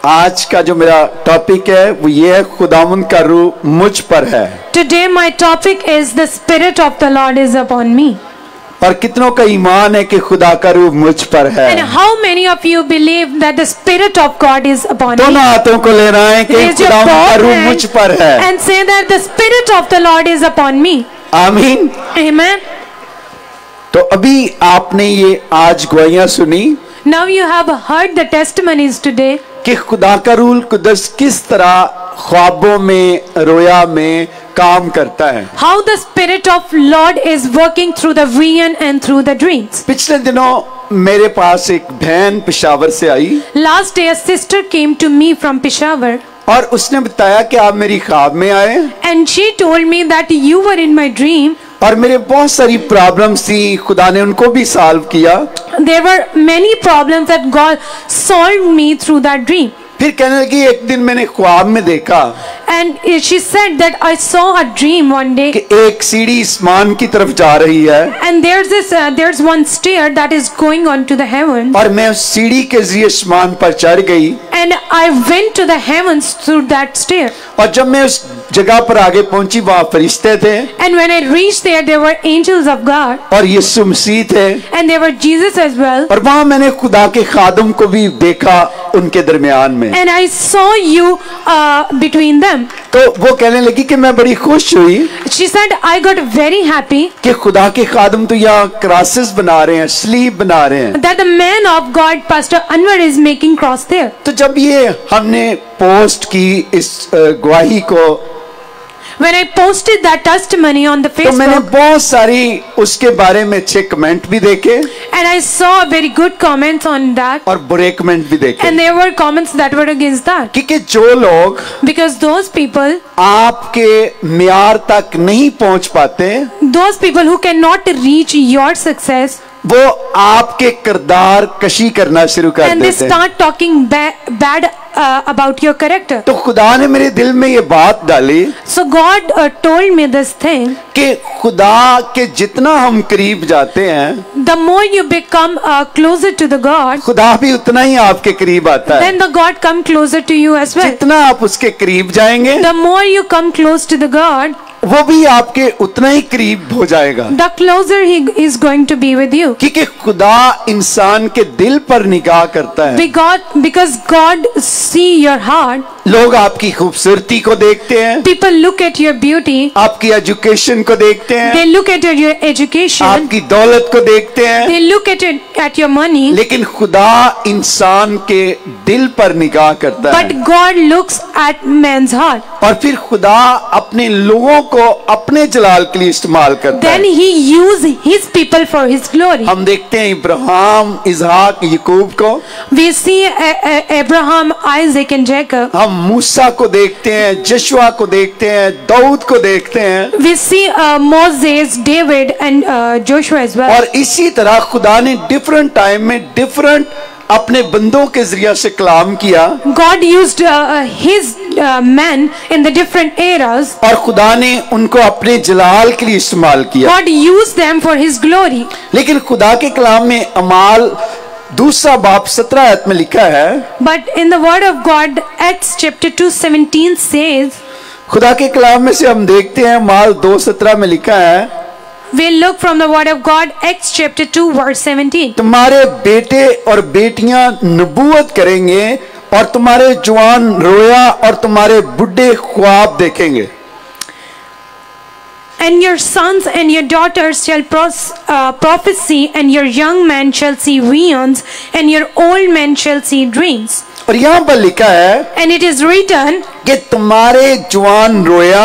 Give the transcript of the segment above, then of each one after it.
آج کا جو میرا ٹاپک ہے وہ یہ ہے خداوند کا روح مجھ پر ہے. Today my topic is the Spirit of the Lord is upon me. اور کتنوں کا ایمان ہے کہ خدا کا روح مجھ پر ہے. And how many of you believe that the Spirit of God is upon me? دونوں ہاتھوں کو لے رہے ہیں کہ Raise your خداوند کا both روح hands مجھ پر ہے. and say that the Spirit of the Lord is upon me. آمین. Amen. تو ابھی آپ نے یہ آج گواہیاں سنی Now you have heard the testimonies today. کہ خدا کا روح القدس کس طرح خوابوں میں رویا میں کام کرتا ہے. How the Spirit of Lord is working through the vision and through the dreams. پچھلے دنوں میرے پاس ایک بہن پشاور سے آئی Last day a sister came to me from Peshawar اور اس نے بتایا کہ آپ میری خواب میں آئے and she told me that you were in my dream. اور میرے بہت ساری پرابلمز تھی, خدا نے ان کو بھی سالو کیا. There were many problems that God solved me through that dream. پھر کہنے لگی ایک دن میں نے خواب میں دیکھا And she said that I saw a dream one day کہ ایک سیڑھی اسمان کی طرف جا رہی ہے and there's one stair that is going on to the heaven اور میں اس سیڑھی کے ذریعے اسمان پر چڑھ گئی and I went to the heavens through that stair. اور جب میں اس جگہ پر آگے پہنچی وہاں فرشتے تھے And when I reached there were angels of God اور یسوع مسیح تھے and there were Jesus as well. اور وہاں میں نے خدا کے خادم کو بھی دیکھا ان کے درمیان میں. And I saw you between them. تو وہ کہنے لگی کہ میں بڑی خوش ہوئی She said I got very happy کہ خدا کے خادم تو یہاں کراسز بنا رہے ہیں, سلیب بنا رہے ہیں. that the man of God, Pastor Anwar, is making cross there. تو جب یہ ہم نے پوسٹ کی اس گواہی کو When I posted that testimony on the تو میں نے Facebook بہت ساری اس کے بارے میں اچھے کمنٹ بھی دیکھے and I saw very good comments on that اور برے کمنٹ بھی دیکھے. and there were comments that were against that کیونکہ جو لوگ because those people آپ کے معیار تک نہیں پہنچ پاتے who cannot reach your success وہ آپ کے کردار کشی کرنا شروع کر and they دیتے ہیں. start talking bad about your character. تو خدا نے میرے دل میں یہ بات ڈالی So God told me this thing, کہ خدا کے جتنا ہم قریب جاتے ہیں the more you become closer to the God, خدا بھی اتنا ہی آپ کے قریب آتا ہے. then the God come closer to you as well. جتنا آپ اس کے قریب جائیں گے The more you come close to the God, وہ بھی آپ کے اتنا ہی قریب ہو جائے گا. the closer He is going to be with you. کیونکہ خدا انسان کے دل پر نگاہ کرتا ہے. Because God see your heart. لوگ آپ کی خوبصورتی کو دیکھتے ہیں, People look at your beauty. آپ کی ایجوکیشن کو دیکھتے ہیں, They look at your education. آپ کی دولت کو دیکھتے ہیں, They look at your money. لیکن خدا انسان کے دل پر نگاہ کرتا ہے. But God looks at man's heart. اور پھر خدا اپنے لوگوں کو اپنے جلال کے لیے استعمال کرتا Then ہے. He use His people for His glory. ہم دیکھتے ہیں ابراہیم, اسحاق, یعقوب کو, We see Abraham, Isaac and Jacob. ہم موسیٰ کو دیکھتے ہیں, جشوا کو دیکھتے ہیں, داؤد کو دیکھتے ہیں, We see Moses, David and Joshua as well. اور اسی طرح خدا نے ڈیفرنٹ ٹائم میں ڈیفرنٹ اپنے بندوں کے ذریعے سے کلام کیا God used His men in the different eras. اور خدا نے ان کو اپنے جلال کے لیے استعمال کیا. God used them for His glory. لیکن خدا کے کلام میں اعمال 2 باب 17 آیت میں لکھا ہے, But in the word of God, Acts chapter 2:17 says, خدا کے کلام میں سے ہم دیکھتے ہیں اعمال 2:17 میں لکھا ہے, we look from the word of God, Acts chapter 2 verse 17. تمہارے بیٹے اور بیٹیاں نبوت کریں گے اور تمہارے جوان رویا اور تمہارے بڈھے خواب دیکھیں گے. And your sons and your daughters shall prophesy, and your young men shall see visions, and your old men shall see dreams. اور یہاں پر لکھا ہے And it is written کہ تمہارے جوان رویا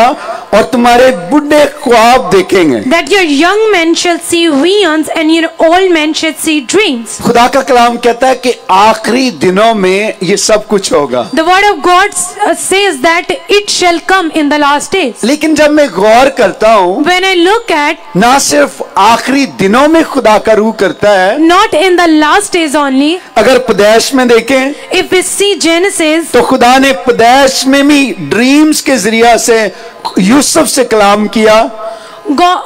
اور تمہارے بڈھے خواب دیکھیں گے. that your young men shall see visions and your old men shall see dreams. خدا کا کلام کہتا ہے کہ آخری دنوں میں یہ سب کچھ ہوگا. The word of God says that it shall come in the last days. لیکن جب میں غور کرتا ہوں, When I look at نہ صرف آخری دنوں میں خدا کا روح کرتا ہے, not in the last days only, اگر پیدائش میں دیکھیں if we see Genesis, تو خدا نے پیدائش میں بھی ڈریمز کے ذریعہ سے یوسف سے کلام کیا. God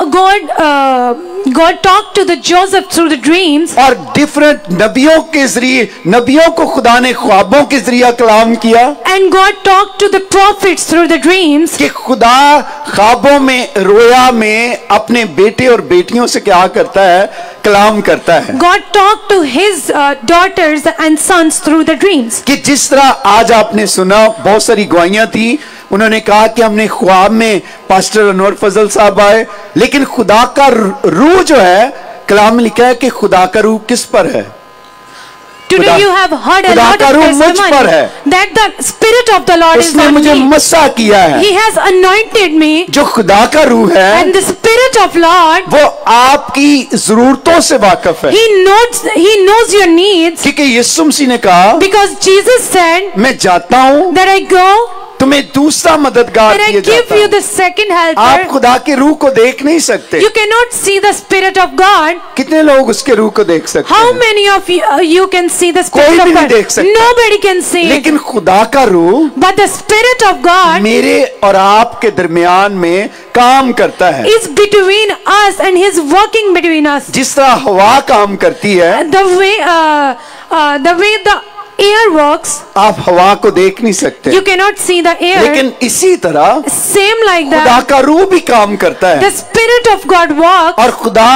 talked to the Joseph through the dreams. और डिफरेंट नबियों के जरिए, नबियों को खुदा ने ख्वाबों के जरिए कलाम किया, And God talked to the prophets through the dreams. कि खुदा ख्वाबों में, रोया में अपने बेटे और बेटियों से क्या करता है, कलाम करता है। God talked to his daughters and sons through the dreams. कि जिस तरह आज आपने सुना, बहुत सारी गवाहियां थी, उन्होंने कहा कि हमने ख्वाब में पास्टर अनवर फजल साहब आए, लेकिन खुदा का रूह जो है, कलाम में लिखा है कि खुदा का रूह किस पर है? Today you have heard a lot of testimony that the Spirit of the Lord is उसने on मुझे me. मस्सा किया है। He has anointed me, जो खुदा का रूह है, and the Spirit of Lord, वो आपकी जरूरतों से वाकिफ है। He knows your needs, क्योंकि यीशु मसीह ने कहा, because Jesus said मैं जाता हूँ, that I go तुम्हें दूसरा मददगार and I दिया give जाता you है। the second आप helper. खुदा के रूह को देख नहीं सकते। You cannot see the Spirit of God. कितने लोग उसके रूह को देख सकते How हैं? many of you can see the Spirit कोई of भी नहीं God? देख सकता। Nobody can see it. लेकिन खुदा का रूह But the Spirit of God मेरे और आपके दरमियान में काम करता है। is between us and He's working between us. जिस तरह हवा काम करती है, The way the air works, आप हवा को देख नहीं सकते, you cannot see the air. लेकिन इसी तरह Same like खुदा that, का रूह भी काम करता the है, Spirit of God works, और खुदा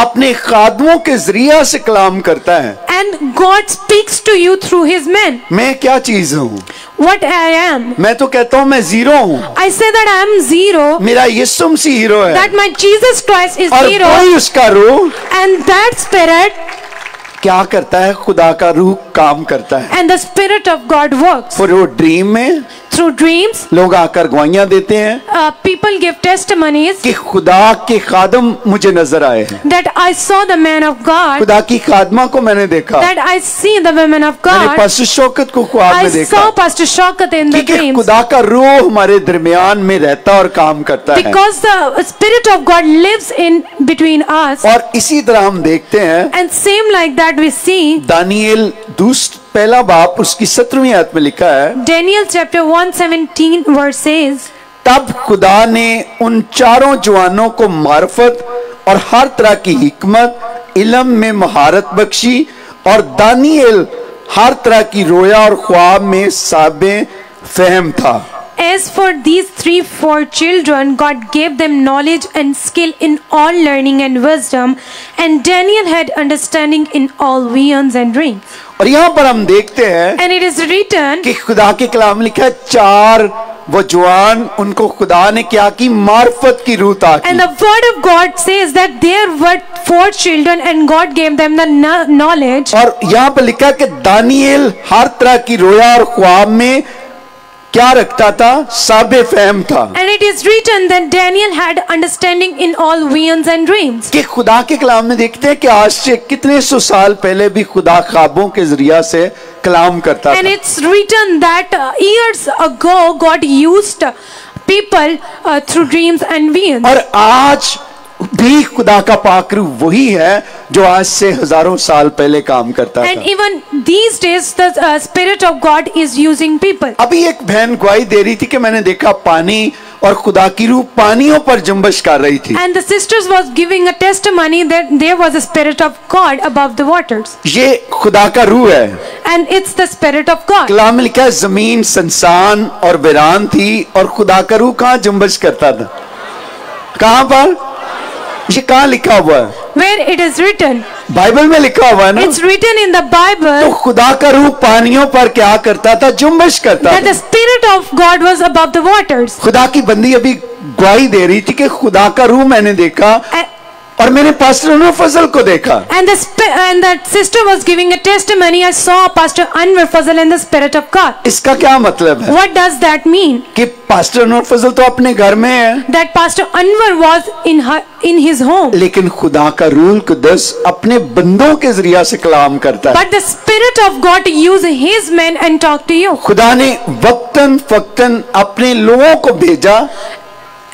अपने खादमों के जरिया से कलाम करता है। and God speaks to you through His men. मैं क्या चीज हूँ? What I am. मैं तो कहता हूँ मैं जीरो हूँ, I say that I am zero, मेरा यीशु मसीह हीरो है, that my Jesus Christ is और zero, कोई उसका रूह and that Spirit क्या करता है? खुदा का रूह काम करता है। and the Spirit of God works. और वो ड्रीम में Through dreams, लोग आकर गवाहियां देते हैं people give testimonies कि खुदा के खादम मुझे नजर आए हैं, that I saw the man of God, खुदा की खादमा को मैंने देखा, that I see the women of मैंने God. पास्टर शौकत को ख्वाब I में देखा, saw Pastor Shaukat in the क्योंकि dreams, खुदा का रूह हमारे दरमियान में रहता और काम करता है। because the Spirit of God lives in between us. और इसी तरह हम देखते हैं And same like that we see Daniel पहला बाप उसकी 17वीं आयत में लिखा है, Daniel chapter 1:17 verse says, तब खुदा ने उन चारों जवानों को मार्फत और हर तरह की हिकमत इल्म में महारत बख्शी, और दानिएल हर तरह की रोया और ख्वाब में साबे फहम था। As for these 4 children, God gave them knowledge and skill in all learning and wisdom, and Daniel had understanding in all visions and dreams. और यहाँ पर हम देखते हैं And it is written, कि खुदा के कलाम में लिखा है, 4 वो जवान, उनको खुदा ने क्या की? मार्फत की रूह अता की। and the word of God says that there were 4 children and God gave them the knowledge. और यहाँ पर लिखा है कि दानिएल हर तरह की रोया और ख्वाब में क्या रखता था? साबे फहम था। And it is written that Daniel had understanding in all visions and dreams. कि खुदा के कलाम में देखते हैं कि आज से कितने सौ साल पहले भी खुदा ख्वाबों के जरिया से कलाम करता And था। it's written that years ago God used people through dreams and visions. और आज भी खुदा का पाक रूह वही है जो आज से हजारों साल पहले काम करता And था। even these days the Spirit of God is using people. अभी एक बहन गवाही दे रही थी कि मैंने देखा पानी और खुदा की रूह पानियों पर जुम्बश कर रही थी। And the sisters was giving a testimony that there was a Spirit of God above the waters. ये खुदा का रूह है। And it's the Spirit of God. कलाम में लिखा है, जमीन संसान और वीरान थी और खुदा का रूह कहाँ जुम्बश करता था? कहाँ पर? ये कहाँ लिखा हुआ है? Where it is written. Bible में लिखा हुआ है ना? It's written in the तो Bible खुदा का रूह पानियों पर क्या करता था? जुम्बश करता that था। the Spirit of God was above the waters. खुदा की बंदी अभी गवाही दे रही थी कि खुदा का रूह मैंने देखा और मैंने पास्टर अनवर फजल को देखा। And that sister was giving a testimony. I saw Pastor Anwar Fazal and the Spirit of God. इसका क्या मतलब है? What does that mean? कि पास्टर अनवर फजल तो अपने घर में है, That Pastor Anwar was in his home. लेकिन खुदा का रूह कुदस अपने बंदों के जरिया से कलाम करता है। But the Spirit of God used His men and talked to you. खुदा ने वक्तन फक्तन अपने लोगों को भेजा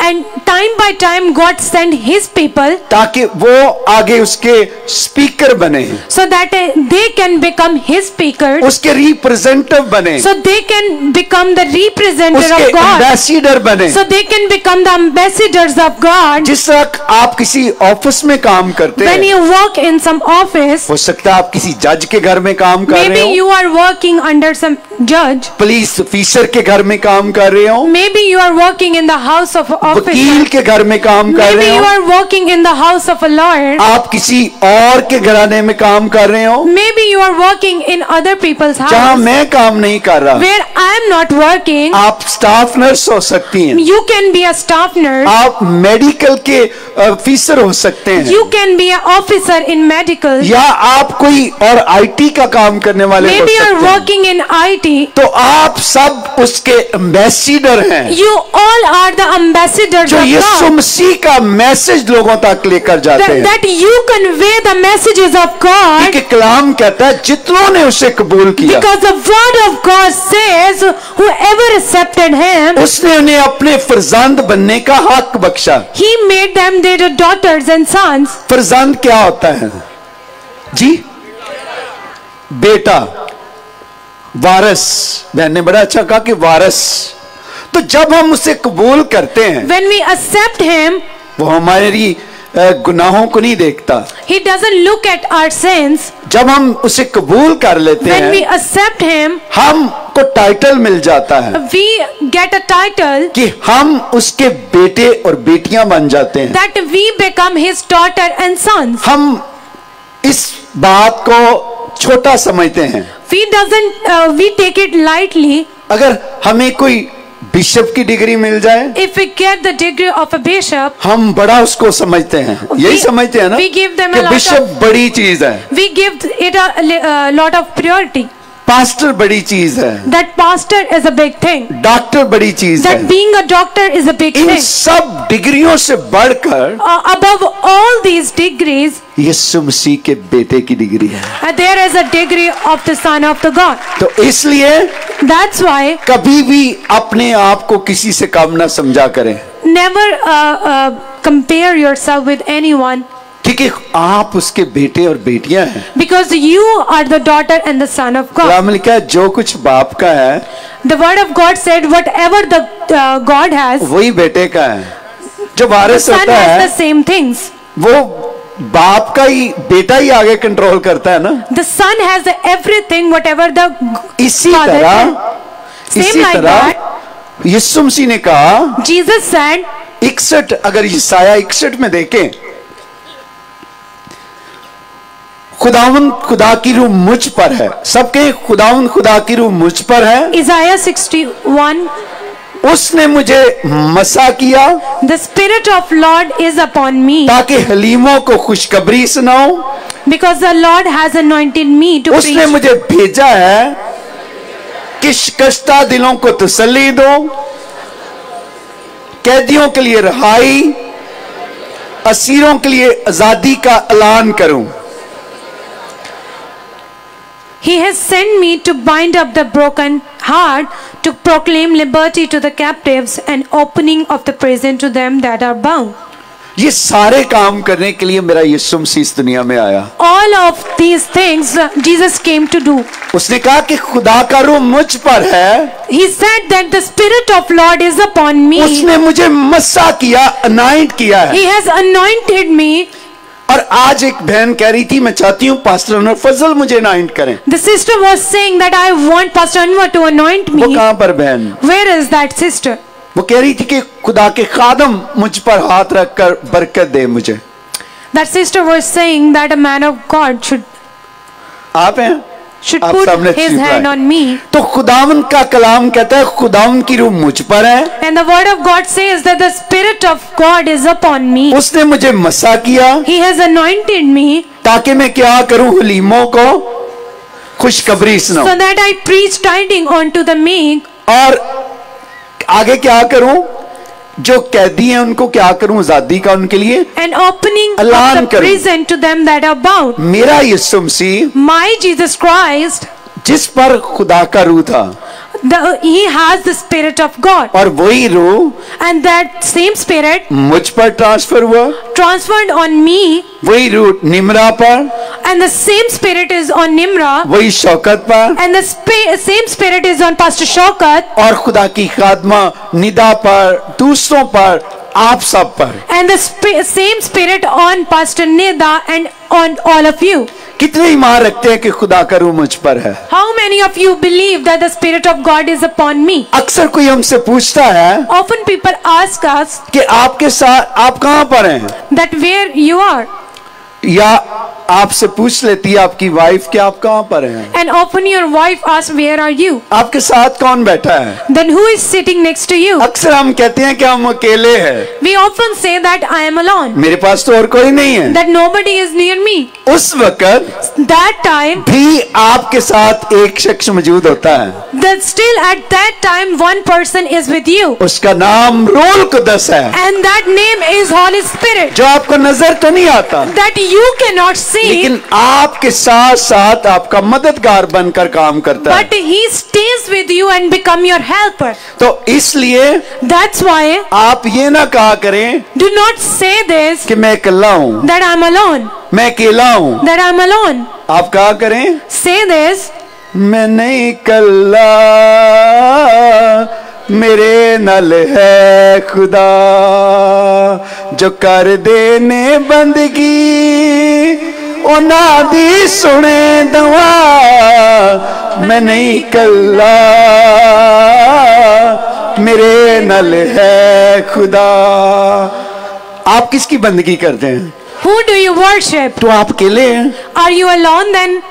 And time by time God sent his people ताकि वो आगे उसके स्पीकर बने, so that they can become his speaker, उसके रिप्रेजेंटेटिव बने, so they can become the representative उसके of God, एम्बेसडर बने। so they can become the ambassadors of God. जिस वक्त आप किसी ऑफिस में काम करते When हैं, you work in some office, हो सकता है आप किसी जज के घर में काम कर रहे maybe हो, you are working under some judge, police officer के घर में काम कर रहे हो, maybe you are working in the house of an वकील officer, के घर में काम कर maybe रहे you हो, are working in the house of a lawyer, आप किसी और के घराने में काम कर रहे हो maybe you are working in other people's जहां house मैं काम नहीं कर रहा। where I am not working. आप स्टाफ नर्स हो सकती हैं, You can be a staff nurse, आप मेडिकल के ऑफिसर हो सकते हैं, you can be an officer in medical, या आप कोई और आईटी का काम करने वाले हो maybe you are सकते हैं। working in IT. तो आप सब उसके एम्बेसडर हैं You all are the ambassadors जो of यीशु God, मसीह का मैसेज लोगों तक लेकर जाते हैं। that you convey the messages of God, क्योंकि कलाम कहता है जितनों ने उसे कबूल किया because the word of God says whoever accepted him, उसने उन्हें अपने फरजंद बनने का हक बख्शा। he made them their daughters and sons. फरजंद क्या होता है जी? बेटा, वारस। बहन ने बड़ा अच्छा कहा कि वारस। तो जब हम उसे कबूल करते हैं, When we accept him, वो हमारी गुनाहों को नहीं देखता। he doesn't look at our sins. जब हम उसे कबूल कर लेते When we हैं, accept him, हमको टाइटल मिल जाता है we get a title कि हम उसके बेटे और बेटियां बन जाते हैं। that we become his daughter and sons. हम इस बात को छोटा समझते हैं। We take it lightly. अगर हमें कोई बिशप की डिग्री मिल जाए, If we get the degree of a bishop, हम बड़ा उसको समझते हैं। यही समझते हैं ना we give them a कि lot बिशप बड़ी चीज है, we give it a lot of priority. Pastor बड़ी चीज है, That pastor is a big thing. Doctor बड़ी चीज That है। being a doctor is a big in thing. सब डिग्रियों से बढ़कर Above all these degrees, यीशु मसीह के बेटे की डिग्री है। there is a degree of the Son of the God. तो इसलिए That's why कभी भी अपने आप को किसी से कम ना समझा करें, never compare yourself with anyone, क्योंकि आप उसके बेटे और बेटियां हैं। because you are the daughter and the son of God. कलाम लिखा है जो कुछ बाप का है The word of God said, whatever the God has, वही बेटे का है। जो the वारिस son होता has the है same things. वो बाप का ही बेटा ही आगे कंट्रोल करता है ना। The son has everything, whatever the इसी father तरह has. इसी Same like तरह that, यीशु मसीह ने कहा Jesus said, 61, अगर यशाया 61 में देखें, खुदावन खुदा की रूह मुझ पर है। सबके खुदावन खुदा की रूह मुझ पर है, Isaiah 61, उसने मुझे मसा किया the spirit of Lord is upon me, ताकि हलीमों को खुशखबरी सुनाऊं। because the Lord has anointed me to उसने preach. मुझे भेजा है कि शिकस्ता दिलों को तसल्ली दो, कैदियों के लिए रिहाई, असीरों के लिए आजादी का ऐलान करूं। He has sent me to bind up the broken heart, to proclaim liberty to the captives and opening of the prison to them that are bound. ये सारे काम करने के लिए मेरा यीशु मसीह इस दुनिया में आया। All of these things Jesus came to do. उसने कहा कि खुदा का रूह मुझ पर है, He said that the spirit of Lord is upon me. उसने मुझे मसा किया, अनाइंट किया है। He has anointed me. और आज एक बहन कह रही थी मैं चाहती हूँ पास्टर अनवर फजल मुझे अनाइंट करें। The sister was saying that I want Pastor Anwar to anoint वो me. कहाँ पर बहन? Where is that sister? वो कह रही थी कि खुदा के खादम मुझ पर हाथ रखकर बरकत दे मुझे। That sister was saying that a man of God आप हैं? should आप put सामने his चुप hand रहे। on me. तो खुदावन का कलाम कहता है खुदावन की रूह मुझ पर है, And the word of God says that the spirit of God is upon me. उसने मुझे मसा किया He has anointed me ताकि मैं क्या करूं, हलीमों को खुशखबरी so सुनाऊं। that I preach tidings unto the meek, और आगे क्या करूं, जो कैदी हैं उनको क्या करूं, आजादी का उनके लिए and opening ऐलान of the करूं। prison to them that are bound. मेरा यीशु मसीह My Jesus Christ, जिस पर खुदा का रूह था, He has the Spirit of God, और वही रूह and that same Spirit मुझ पर ट्रांसफर हुआ, transferred on me, वही रूह निमरा पर, and the same Spirit is on Nimra, वही शौकत पर, and the same Spirit is on Pastor Shaukat, और खुदा की खादमा निदा पर, दूसरों पर, आप सब पर। and the same Spirit on Pastor Nida and on all of you. कितने ईमान रखते हैं कि खुदा का रूह मुझ पर है? How many of you believe that the Spirit of God is upon me? अक्सर कोई हमसे पूछता है Often people ask us कि आपके साथ आप कहां पर हैं, that where you are, या आपसे पूछ लेती है आपकी वाइफ कि आप कहां पर हैं, and often your wife asks where are you? आपके साथ कौन बैठा है? Then who is sitting next to you? अक्सर हम कहते हैं कि हम अकेले हैं, We often say that I am alone, मेरे पास तो और कोई नहीं है। that nobody is near me. उस वक्त That time, भी आपके साथ एक शख्स मौजूद होता है, that still at that time one person is with you, उसका नाम रूहुल कुद्दस है, and that name is Holy Spirit, जो आपको नजर तो नहीं आता, that you cannot see, लेकिन आपके साथ साथ आपका मददगार बनकर काम करता है। but he stays with you and become your helper. तो इसलिए That's why आप ये ना कहा करें do not say this, कि मैं अकेला हूँ, that I'm alone, मैं अकेला हूँ। that I'm alone. आप कहा करें Say this, मैं नहीं अकेला, मेरे नल है खुदा, जो कर देने बंदगी ओना दी सुने दुआ, मैं नहीं अकेला, मेरे नल है खुदा। आप किसकी बंदगी करते हैं? who do you worship? तो आप अकेले हैं, Are you alone then?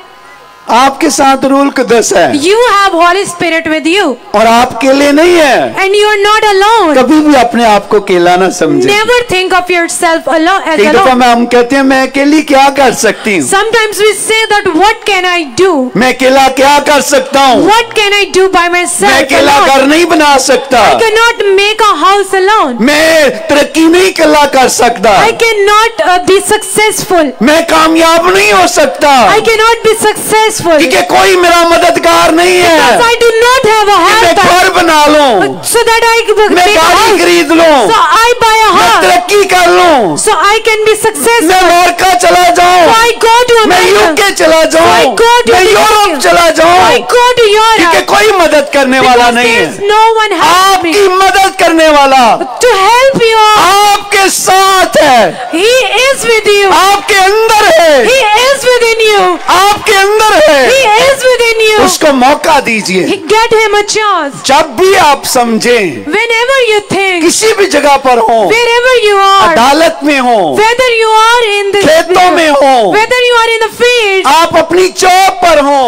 आपके साथ रूहुल कुद्दस है, You have Holy Spirit with you, और आप अकेले नहीं हैं। and you are not alone. कभी भी अपने आप को अकेला ना समझे। Never think of yourself alone as कई दफा alone. हम कहते हैं मैं अकेली क्या कर सकती हूँ, Sometimes we say that what can I do? मैं अकेला क्या कर सकता हूँ, What can I do by मैं myself अकेला alone? घर नहीं बना सकता, I cannot make a house alone. मैं तरक्की नहीं अकेला कर सकता, I cannot be successful. मैं कामयाब नहीं हो सकता, I cannot be successful क्योंकि कोई मेरा मददगार नहीं because है। I do not have a मैं helper, घर बना लूं, so that I मैं make a गाड़ी house, खरीद लूं, so I buy a मैं house, तरक्की कर लूं, so I can be मैं successful. अमेरिका चला So जाऊं, I go to मैं America. यूके चला So I जाऊं, go to मैं the यूरोप UK. चला I जाऊं, go to क्योंकि Europe कोई मदद करने वाला because नहीं there's है। no one help me आपकी मदद करने वाला to help you. आपके साथ है, He is with you. आपके अंदर है, He is within you. आपके अंदर है। He is within you. उसको मौका दीजिए। Get him a chance. जब भी आप समझें, Whenever you think, किसी भी जगह पर हो, wherever you are, अदालत में हो, whether you are in the खेतों में हो, whether you are in the field, आप अपनी चौक पर हो,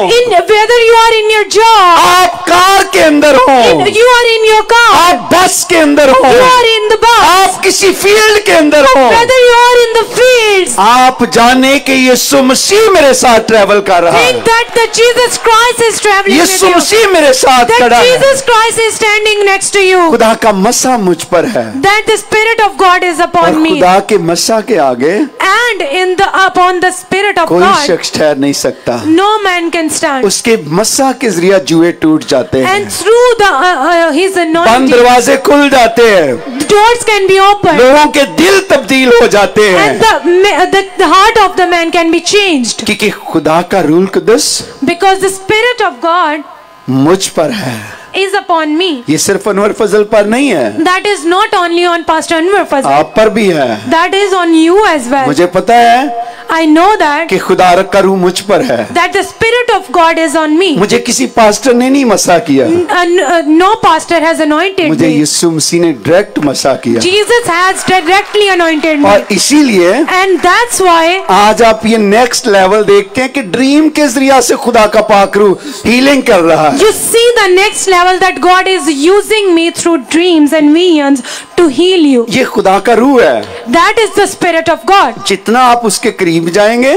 whether you are in your job, आप कार के अंदर हो, you are in your car, आप बस के अंदर हो, you are in the bus, आप किसी फील्ड के अंदर हो, whether you are in the fields, आप जाने कि यीशु मसीह मेरे साथ ट्रैवल कर रहा think है, that the Jesus Christ is traveling with Yeshu you, मसीह मेरे साथ that खड़ा है। Jesus Christ is standing next to you, खुदा का मसा मुझ पर है, that the Spirit of God is और upon me, खुदा के मसा के आगे and upon the Spirit of कोई God, शख्स ठहर नहीं सकता। no man can stand. उसके मसा के जरिए जुए टूट जाते हैं, And through His बंद anointing, दरवाजे खुल जाते हैं, doors can be opened, लोगों के दिल तब्दील हो जाते हैं, and the heart of the man can be changed, क्योंकि खुदा का रूहुल कुद्दस because the Spirit of God मुझ पर है। is upon me. ये सिर्फ अनवर फजल पर नहीं है, That is not only on Pastor Anwar Fazal, आप पर भी है। that is on you as well. मुझे पता है I know that कि खुदा का रूह मुझ पर है। that the Spirit of God is on me. मुझे किसी पास्टर ने नहीं मसा किया, No pastor has anointed मुझे me. यीशु मसीह ने डायरेक्ट मसा किया, Jesus has directly anointed me, और इसीलिए and that's why आज आप ये नेक्स्ट लेवल देखते हैं कि ड्रीम के जरिए से खुदा का पाक रूह हीलिंग कर रहा है। you see the next level that God is using me through dreams and visions to heal you. ये खुदा का रूह है। That is the Spirit of God. जितना आप उसके करीब जाएंगे,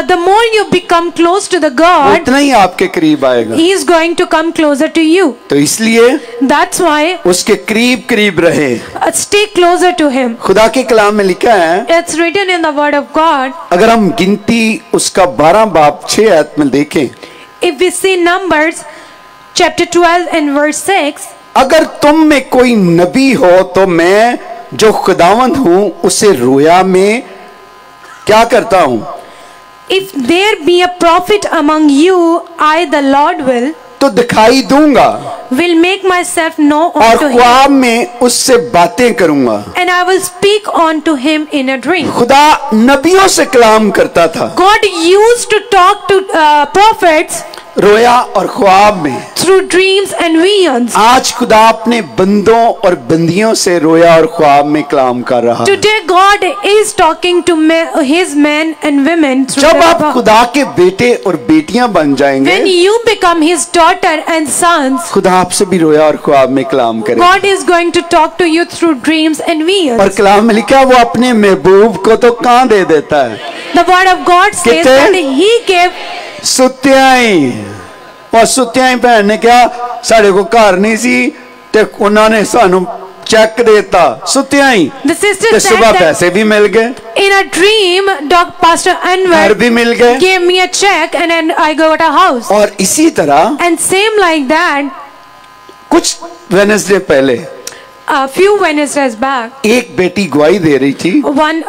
The more you become close to the God, उतना ही आपके करीब आएगा। He is going to come closer to you. तो इसलिए That's why उसके करीब करीब रहे। stay closer to Him. खुदा के कलाम में लिखा है, It's written in the Word of God. अगर हम गिनती उसका 12 बाब 6 आयत में देखें, If we see Numbers chapter 12 and verse 6. अगर तुम में कोई नबी हो तो मैं जो खुदावंद हूं उसे रोया में क्या करता हूं? If there be a prophet among you, I the Lord तो दिखाई दूंगा will make myself known और unto him, ख्वाब में उससे बातें करूंगा। and I will speak unto him in a dream. खुदा नबियों से कलाम करता था, God used to talk to prophets रोया और ख्वाब में। through dreams and visions. आज खुदा अपने बंदों और बंदियों से रोया और ख्वाब में कलाम कर रहा है। Today God is talking to his men and women through जब their आप खुदा के बेटे और बेटियां बन जाएंगे, when you become his daughter and sons, खुदा आपसे भी रोया और ख्वाब में कलाम करेगा। God is going to talk to you through dreams and और visions. कलाम में लिखा वो अपने महबूब को तो कहां दे देता है? The word of God says कितने? that he gave ਸੁੱਤਿਆਈ। और ਸੁੱਤਿਆਈ ਭੈਣ ਨੇ ਕਿਹਾ ਸਾਡੇ ਕੋ ਘਰ ਨਹੀਂ ਸੀ ਤੇ ਉਹਨਾਂ ਨੇ ਸਾਨੂੰ ਚੈੱਕ ਦੇਤਾ ਸੁੱਤਿਆਈ the sister ਤੇ said ਸਵੇਰ that ਪੈਸੇ ਵੀ ਮਿਲ ਗਏ, in a dream Pastor घर Anwar भी मिल गए। gave me a check and then I got a house. और इसी तरह And same like that, कुछ वेडनेसडे पहले a few Wednesdays back, एक बेटी गवाही दे रही थी, one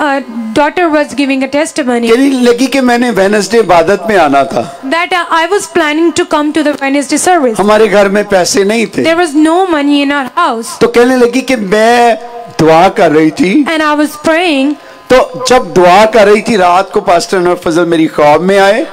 daughter was giving a testimony कहने लगी कि मैंने वेडनेसडे इबादत में आना था, that I was planning to come to the Wednesday service. हमारे घर में पैसे नहीं थे, There was no money in our house, तो कहने लगी कि मैं दुआ कर रही थी। and I was praying. तो जब दुआ कर रही थी रात को पास्टर अनवर फजल मेरी ख्वाब में आए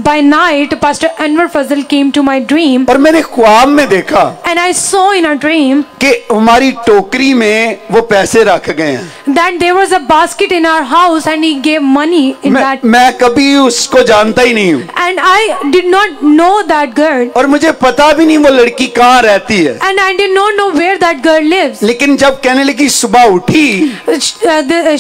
By night, Pastor Anwar Fazal came to my dream, और मैंने ख्वाब में देखा and I saw in a dream कि हमारी टोकरी में वो पैसे रख गए हैं। that there was a basket in our house, and he gave money in that. मैं कभी उसको जानता ही नहीं हूँ And I did not know that girl, और मुझे पता भी नहीं वो लड़की कहाँ रहती है। and I did not know where that girl lives. लेकिन जब कहने लगी सुबह उठी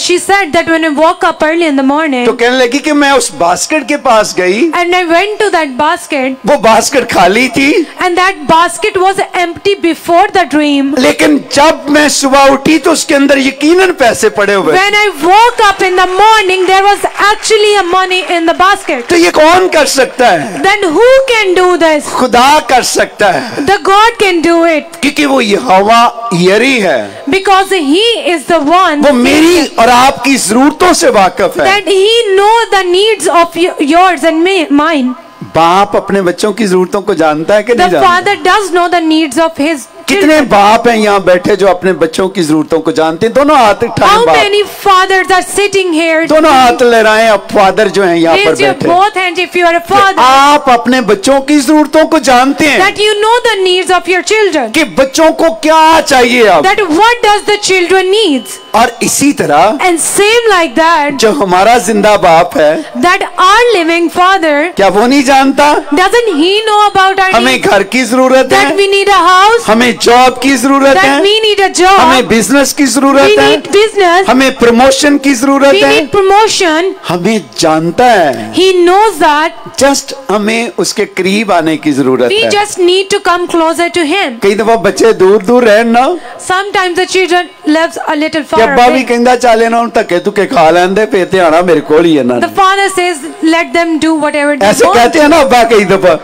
She said that when I woke up early in the morning, तो कहने लगी कि मैं उस बास्केट के पास गई, and I went to that basket, वो बास्केट खाली थी, and that basket was empty before the dream. लेकिन जब मैं सुबह उठी तो उसके अंदर यकीनन पैसे पड़े हुए। When I woke up in the morning, there was actually a money in the basket. तो ये कौन कर सकता है? Then who can do this? खुदा कर सकता है, The God can do it, क्योंकि वो यहोवा यरी है, because He is the one वो मेरी और आपकी जरूरतों से वाकिफ है। that He knows the needs of yours and mine. बाप अपने बच्चों की जरूरतों को जानता है कि The नहीं जानता? Father does know the needs of His कितने children. बाप हैं यहाँ बैठे जो अपने बच्चों की जरूरतों को जानते हैं? दोनों हाथ उठाएं How बाप, many fathers are sitting here? दोनों हाथ लहराएं। अब फादर जो हैं यहाँ पर Raise your बैठे, both hands if you are a father, आप अपने बच्चों की जरूरतों को जानते हैं that you know the needs of your children, कि बच्चों को क्या चाहिए अब। that what does the children needs. और इसी तरह And same like that, जो हमारा जिंदा बाप है, that our living Father, क्या वो नहीं जानता doesn't He know about our हमें needs? घर की जरूरत That है, we need a house, हमें जॉब की जरूरत that है, we need a हमें job, बिजनेस की we जरूरत है, need business, हमें प्रमोशन की जरूरत we है। need promotion. हमें जानता है, He knows that. जस्ट हमें उसके करीब आने की जरूरत We है। just need to come closer to Him. कई दफा बच्चे दूर दूर रहन ना, Sometimes the children lives a little कि far अब्बा भी away. कहता चले ना उन धक्के धुके खा लेंदे पे ते आना मेरे कोल ही है ना। The father says, let them do whatever they ऐसे want. कहते हैं ना अब्बा कई दफा,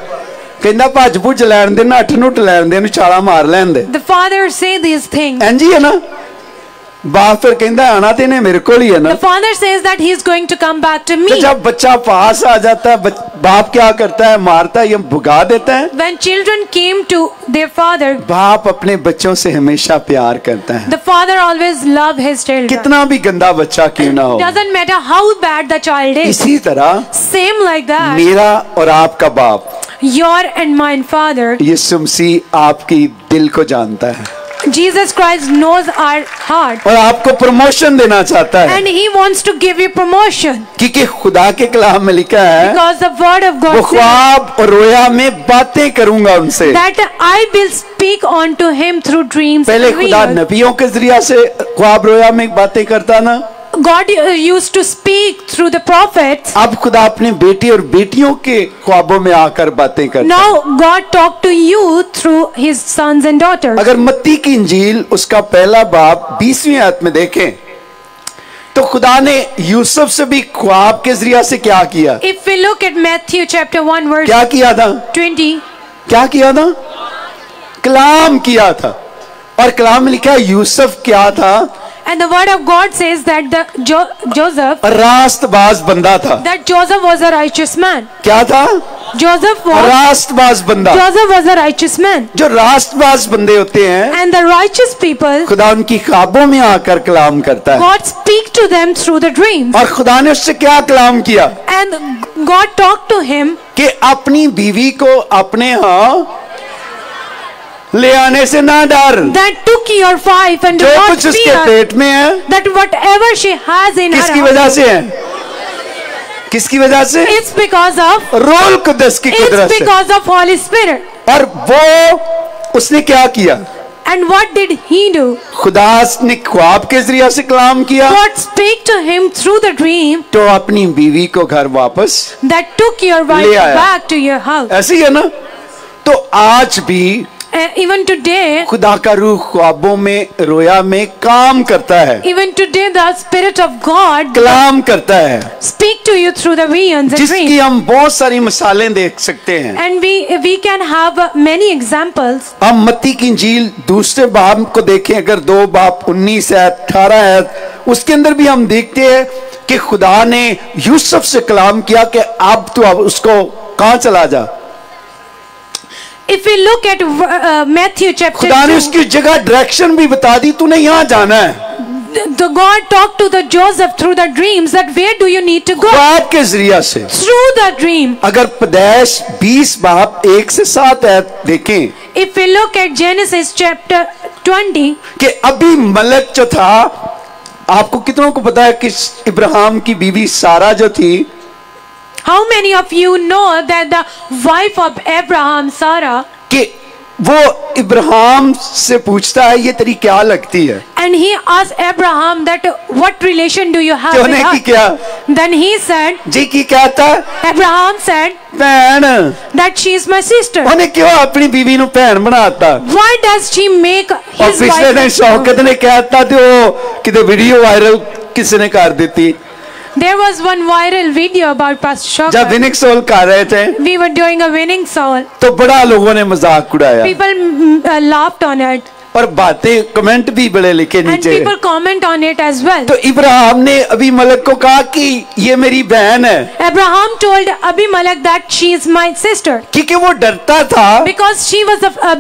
कहता भज भुज लैन दे, नठ नुट लैन दे, छाला मार लैन दे। The father say these things. इंज ही है ना, बाप फिर कहता आना ते ने मेरे कोल ही है ना। The father says that he is going to come back to तो me. जब बच्चा पास आ जाता है, बाप क्या करता है? मारता है या भुगा देता है? When children came to their father, बाप अपने बच्चों से हमेशा प्यार करता है, the father always love his children. कितना भी गंदा बच्चा क्यों ना हो। Doesn't matter how bad the child is. इसी तरह Same like that, मेरा और आपका बाप your and mine father, यीशु मसीह आपकी दिल को जानता है Jesus Christ knows our heart, और आपको प्रमोशन देना चाहता है, and He wants to give you promotion, क्योंकि खुदा के कलाम में लिखा है because the word of वो God says ख्वाब और रोया में बातें करूंगा उनसे। that I will speak unto him through dreams पहले and खुदा visions. नबियों के जरिया से ख्वाब रोया में बातें करता ना, God used to speak through the prophets. अब खुदा अपने बेटे और बेटियों के ख्वाबों में आकर बातें करता है। Now God talked to you through His sons and daughters. अगर मत्ती की इंजील उसका पहला बाब 20वीं आयत में देखें तो खुदा ने यूसुफ से भी ख्वाब के जरिया से क्या किया? If we look at Matthew chapter 1 verse क्या किया था? 20, क्या किया था? कलाम किया था। और कलाम में लिखा है यूसुफ क्या था? And the word of God says that Joseph, रास्तबाज बंदा था। that Joseph was a righteous man. क्या था? Joseph was रास्तबाज बंदा। Joseph was a righteous man. जो रास्तबाज बंदे होते हैं, And the righteous people, खुदा उनकी ख्वाबों में आकर कलाम करता है। God speak to them through the dreams. और खुदा ने उससे क्या कलाम किया? And God talked to him कि अपनी बीवी को अपने यहाँ ले आने से ना डर। that took your wife and do जो not कुछ उसके fear पेट में है, that whatever she has in किसकी her वजह house, से है? किसकी वजह से? it's because of रोल कुदस की it's कुदरत से। because of Holy Spirit. और वो उसने क्या किया? And what did he do? खुदा ने ख्वाब के जरिए से कलाम किया, God speak to him through the dream तो अपनी बीवी को घर वापस that took your ले wife आया। back to your house. ऐसे ही है ना? तो आज भी Even today, खुदा का रूह ख्वाबों में, रोया में काम करता है, even today the Spirit of God कलाम करता है, speak to you through the visions and जिसकी dreams. हम बहुत सारी मिसालें देख सकते हैं। And we can have many examples. हम मत्ती की इंजील दूसरे बाब को देखें, अगर 2 बाब 19 आयत 18 आयत, उसके अंदर भी हम देखते हैं कि खुदा ने यूसुफ से कलाम किया कि अब तू अब उसको कहाँ चला जा। If we look at Matthew chapter खुदा ने 2, उसकी जगह डायरेक्शन भी बता दी, तूने यहाँ जाना है। the God talked to the Joseph through the dreams that where do you need to go? ख्वाब के जरिया से। Through the dream. अगर पैदाइश 20 बाब 1 से 7 आयत देखें, If we look at Genesis chapter 20, कि अभी मलक जो था, आपको कितनों को पता है कि इब्राहिम की बीवी सारा जो थी, how many of you know that the wife of Abraham, Sarah, कि वो इब्राहिम से पूछता है ये तेरी क्या लगती है? and he asked Abraham that what relation do you have कि with उन्हें की her? क्या Then he said, जी की क्या था? Abraham said भैन। that she is my sister. उन्हें क्यों अपनी बीवी नु भैन बनाता? Why does she make और his पिछले दिन wife? शौकत ने कहता तो कि वीडियो वायरल किसने कर दी थी There was one viral video about Pastor जब Shaukat. विनिक सोल कर रहे थे, We were doing a winning soul. तो बड़ा लोगों ने मजाक उड़ाया People laughed on it, और बातें कमेंट भी बड़े लिखे and नीचे। people comment on it as well. तो इब्राहिम ने अभी मलक को कहा कि ये मेरी बहन है, Abraham told Abimelech that she is my sister क्योंकि वो डरता था because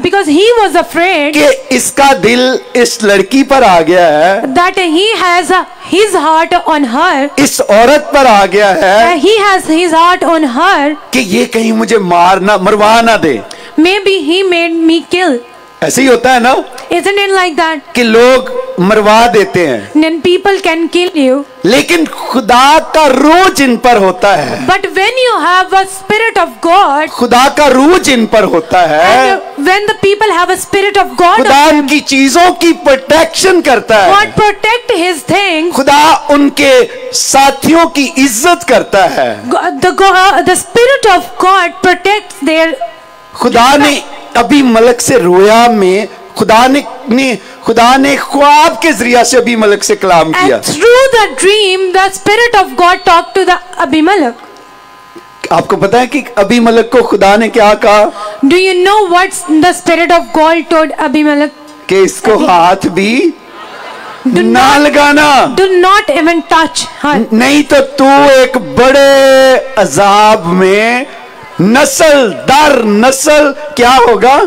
because he was afraid कि इसका दिल इस लड़की पर आ गया है, that he has his heart on her. इस औरत पर आ गया है He has his heart on her. कि ये कहीं मुझे मरवा ना दे। Maybe he made me kill. ऐसे ही होता है ना Isn't it like that? कि लोग मरवा देते हैं, Then people can kill you. लेकिन खुदा का रूह जिन पर होता है, But when you have a spirit of God, खुदा का रूह जिन पर होता है, and when the people have a spirit of God, खुदा उनकी चीजों की प्रोटेक्शन करता है, God protect his things. खुदा उनके साथियों की इज्जत करता है। The spirit of God protects their. खुदा ने अभी मलक से रोया में खुदा ने ख्वाब के जरिया से अभी मलक से कलाम किया। And through the dream, the spirit of God talked to the Abimelech. आपको पता है कि अभी मलक को खुदा ने क्या कहा? Do you know what the spirit of God told Abimelech? कि इसको हाथ भी ना लगाना, Do not even touch her. नहीं तो तू एक बड़े अजाब में नस्ल दर नस्ल क्या होगा?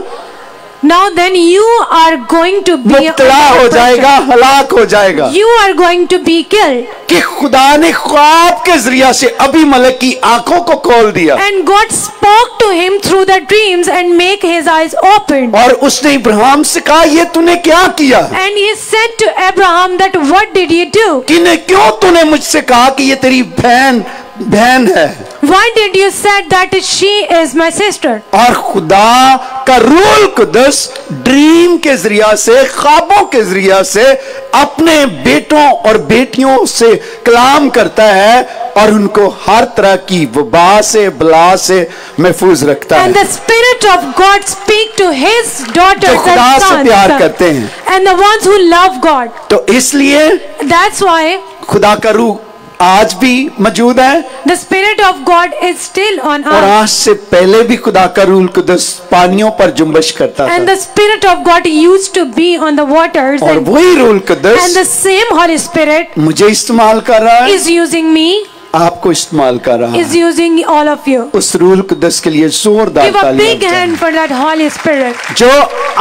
Now then you are going to be मुब्तला हो जाएगा, हलाक हो जाएगा। You are going to be killed. कि खुदा ने ख्वाब के जरिया से अभी मलक की आंखों को खोल दिया And God spoke to him through the dreams and make his eyes open. और उसने इब्राहिम से कहा ये तूने क्या किया? And he said to Abraham that what did you do? कि ने क्यों तूने मुझसे कहा कि ये तेरी बहन है? Why did you said that she is my sister? और खुदा का रूह कुदस ड्रीम के जरिया से, ख्वाबों के जरिया से अपने बेटों और बेटियों से कलाम करता है और उनको हर तरह की वबा से, बला से महफूज रखता है। And the spirit of God speak to his daughters जो खुदा and से sons प्यार करते हैं, and the ones who love God. तो इसलिए That's why खुदा का रूह आज भी मौजूद है, The Spirit of God is still on और us. आज से पहले भी खुदा का रूल कुदस पानियों पर जुम्बश करता And था, the Spirit of God used to be on the waters. और And वही rule the Quddus same Holy Spirit मुझे इस्तेमाल कर रहा है, is using me, आपको इस्तेमाल कर रहा is है। using all of you. उस रूल कुदस के लिए जोरदार Give a तालियां big बजाएं, hand for that Holy Spirit. जो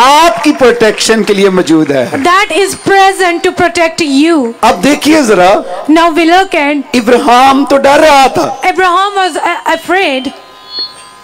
आपकी प्रोटेक्शन के लिए मौजूद है। That is present to protect you. अब देखिए जरा, Now we look at Ibrahim तो डर रहा था, Abraham was afraid.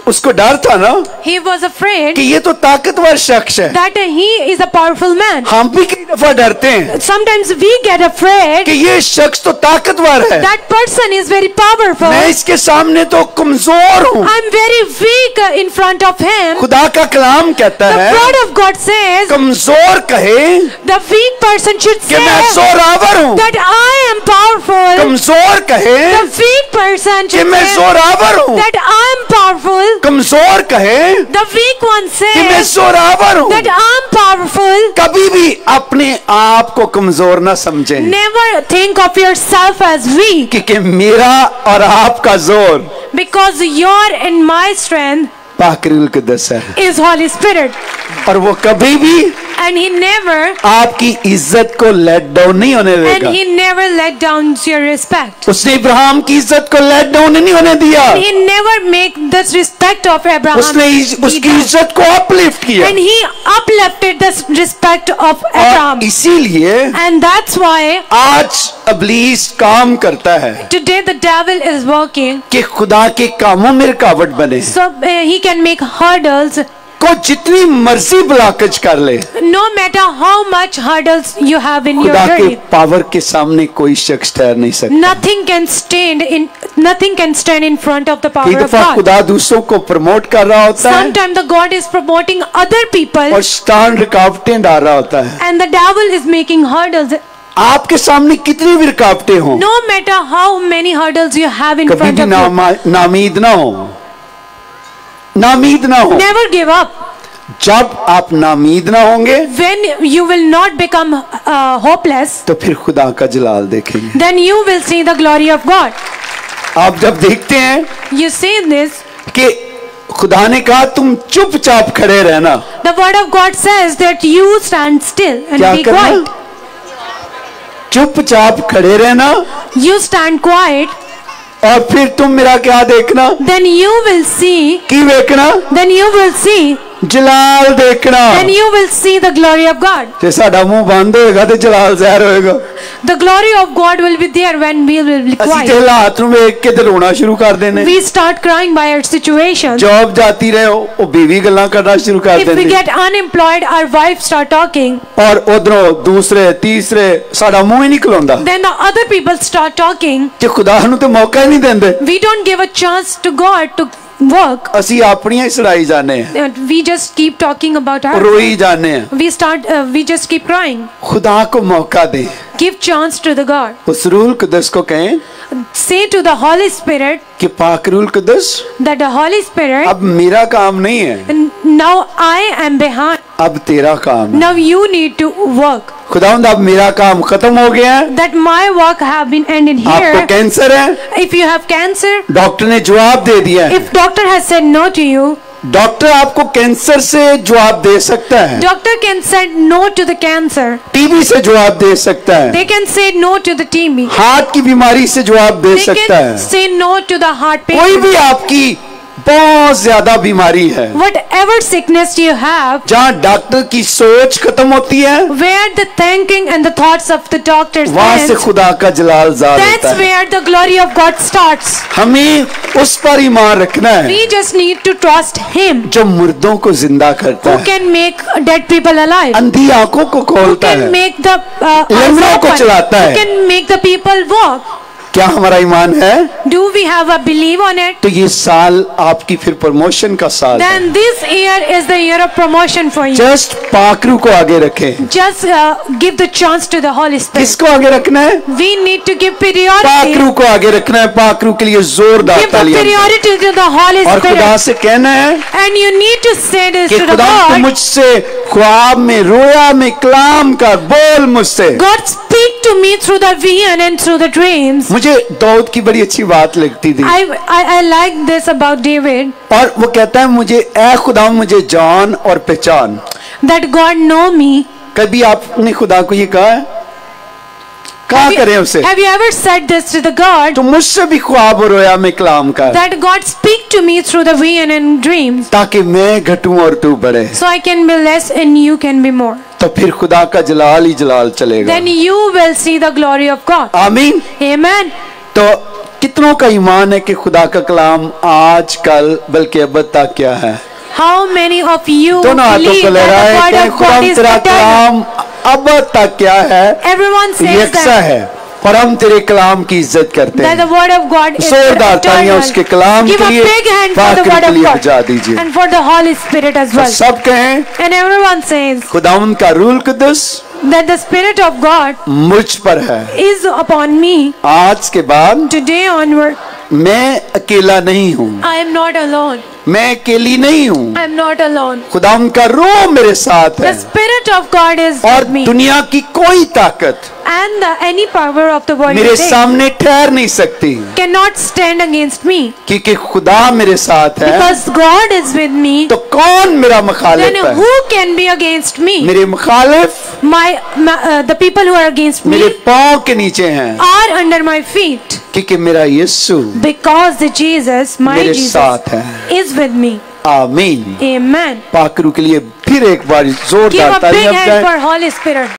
उसको डर था ना He was afraid कि ये तो ताकतवर शख्स है। that he is a powerful man. हम भी कई दफा डरते हैं Sometimes we get afraid कि ये शख्स तो ताकतवर है, that person is very powerful. मैं इसके सामने तो कमजोर हूँ। I'm very weak in front of him. खुदा का कलाम कहता The है, word of God says कमजोर कहे the weak person should कि मैं say जोरावर हूँ, that I am powerful. कमजोर कहे The weak person कि should मैं say जोरावर हूँ, that I am powerful. कमजोर कहे The weak one कि मैं says जोरावर हूँ। that I am powerful. कभी भी अपने आप को कमजोर ना समझें, Never think of yourself as weak, क्योंकि मेरा और आपका जोर because your and my strength पाक रूह कुदस है, is Holy Spirit, और वो कभी भी and He never आपकी इज्जत को लेट डाउन नहीं होने and देगा। He never let down your respect. उसने इब्राहिम की इज्जत को लेट डाउन नहीं होने दिया, He never make the respect of Abraham उसने be उसकी down. इज्जत को अपलिफ्ट किया, And He uplifted the respect of और Abraham, इसीलिए and that's why आज इब्लीस काम करता है today the devil is working कि खुदा के कामों में रुकावट बने, so he can make hurdles. को जितनी मर्जी ब्लॉकेज कर ले, No matter how much hurdles you have in your खुदा के journey, पावर के सामने कोई शख्स ठहर नहीं सकता। nothing can stand in front of the कई power of दफा God. खुदा दूसरों को प्रमोट कर रहा होता है Sometimes the God is promoting other people और शैतान रुकावटें डाल रहा होता है। and the devil is making hurdles. आपके सामने कितनी भी रुकावटें हों, No matter how many hurdles you have in कभी front भी of you, नामीद ना हो, नामीद ना हो। never give up. जब आप नामीद ना होंगे When you will not become hopeless, तो फिर खुदा का जलाल देखेंगे। then you will see the glory of God. आप जब देखते हैं You see this, कि खुदा ने कहा तुम चुपचाप खड़े रहना, the word of God says that you stand still and क्या be करना? quiet. चुपचाप खड़े रहना, You stand quiet, और फिर तुम मेरा क्या देखना, then you will see, की देखना, then you will see, जलाल देखना। then you will see the glory of God. जे साडा मुंह बंद होएगा ते जलाल ज़ाहिर होएगा। The glory of God will be there when we will be ਅਸੀਂ quiet. ते हालात ਨੂੰ ਵੇਖ ਕੇ ਤੇ ਰੋਣਾ ਸ਼ੁਰੂ ਕਰ ਦੇਨੇ। We start crying by our situation. Job जाती रहे ਉਹ बीवी ਗੱਲਾਂ ਕਰਨਾ ਸ਼ੁਰੂ ਕਰ If we ਦਿੰਦੀ, get unemployed, our wives start talking. ਔਰ ਉਧਰੋਂ ਦੂਸਰੇ ਤੀਸਰੇ ਸਾਡਾ ਮੂੰਹ ਹੀ ਨਹੀਂ ਖਲੋਂਦਾ Then the other people start talking. ਕਿ ਖੁਦਾ ਨੂੰ ਤੇ ਮੌਕਾ ਹੀ ਨਹੀਂ ਦਿੰਦੇ। We don't give a chance to God to work. ਅਸੀਂ ਆਪਣੀਆਂ ਹੀ ਸੜਾਈ ਜਾਂਦੇ ਹਾਂ, We just keep talking about our. ਰੋਈ ਜਾਂਦੇ ਹਾਂ। We just keep crying. खुदा को मौका दे, Give chance to the God. उस रूल कुदस को कहें Say to the Holy Spirit कि पाक rule Quddus that the Holy Spirit, अब मेरा काम नहीं है, now I am behind. अब तेरा काम है। Now you need to work. खुदावंद अब मेरा काम खत्म हो गया है, That my work have been ended आपको here. कैंसर है, If you have cancer, doctor ने जवाब दे दिया है। if doctor has said no to you, doctor आपको कैंसर से जवाब दे सकता है, doctor can say no to the cancer. TB से जवाब दे सकता है, They can say no to the TB. Heart की बीमारी से जवाब दे They सकता can है। say no to the heart कोई pain. भी आपकी बहुत ज्यादा बीमारी है, Whatever sickness you have, जहाँ डॉक्टर की सोच खत्म होती है, where the thinking and the thoughts of the doctors वहां से ends, खुदा का जलाल ज़ाहिर होता that's है। where the glory of God starts. हमें उस पर ईमान रखना है We just need to trust Him जो मुर्दों को जिंदा करता who है, can make dead people alive, अंधी आंखों को who खोलता can है, make the eyes लंगड़ों को open, चलाता who है। can make the people walk. क्या हमारा ईमान है? Do we have a belief on it? तो ये साल आपकी फिर प्रमोशन का साल है। Then this year is the year of promotion for you. Just पाकरू को आगे रखें। Just give the chance to the Holy Spirit. किसको आगे रखना है? We need to give priority. पाकरू को आगे रखना है। पाकरू के लिए जोरदार Give the तालियां। priority to the Holy और खुदा Spirit. से कहना है And you need to say this कि to the खुदा तू God. मुझसे ख्वाब में रोया में कलाम कर, बोल मुझसे। God, speak to me through the vision and through the dreams. मुझे दाऊद की बड़ी अच्छी बात लगती थी, I like this about David, और वो कहता है मुझे ऐ खुदा मुझे जान और पहचान। that God know me. कभी आपने खुदा को ये कहा है? कहा करें उसे? Have you ever said this to the God? तो मुझसे भी ख्वाब और रोया में कलाम कर, That God speak to me through the vision and dreams, ताकि मैं घटूं और तू बढ़े। so I can be less and you can be more. तो फिर खुदा का जलाल ही जलाल चलेगा। Then you will see the glory of God. आमीन। Amen. तो कितनों का ईमान है कि खुदा का कलाम आज कल बल्कि अब तक क्या है? How many of you दोनों हाथों believe को that लहराए the word कि of खुदा God is तेरा eternal? कलाम अब तक क्या है? Everyone says यकसा that, है, और हम तेरे कलाम की इज्जत करते that the हैं। word of God is जोरदार तालियां उसके eternal. कलाम Give के a लिए, big hand for the बाकरी word के of लिए God बजा दीजिए। and for the Holy Spirit as तो well. सब कहें And everyone says खुदावंद का rule Quddus that the Spirit of God मुझ पर है। is upon me. आज के बाद Today onward, मैं अकेला नहीं हूँ, I am not alone. मैं अकेली नहीं हूँ। I am not alone. खुदावंद का रूह मेरे साथ The है, Spirit of God is और with me. दुनिया की कोई ताकत And any power of the world मेरे today सामने ठहर नहीं सकती, cannot stand against me. क्योंकि खुदा मेरे साथ है। Because God is with me, तो कौन मेरा then मुखालिफ है? who can be against me? मेरे मुखालिफ The people who are against मेरे me पांव के नीचे हैं, are under my feet. क्योंकि मेरा यीशु Because the Jesus, my मेरे Jesus, साथ है। is with me. आमीन। Amen. पाकरू के लिए फिर एक बार Give जोरदार a big तालियां hand बजाएं। for Holy Spirit.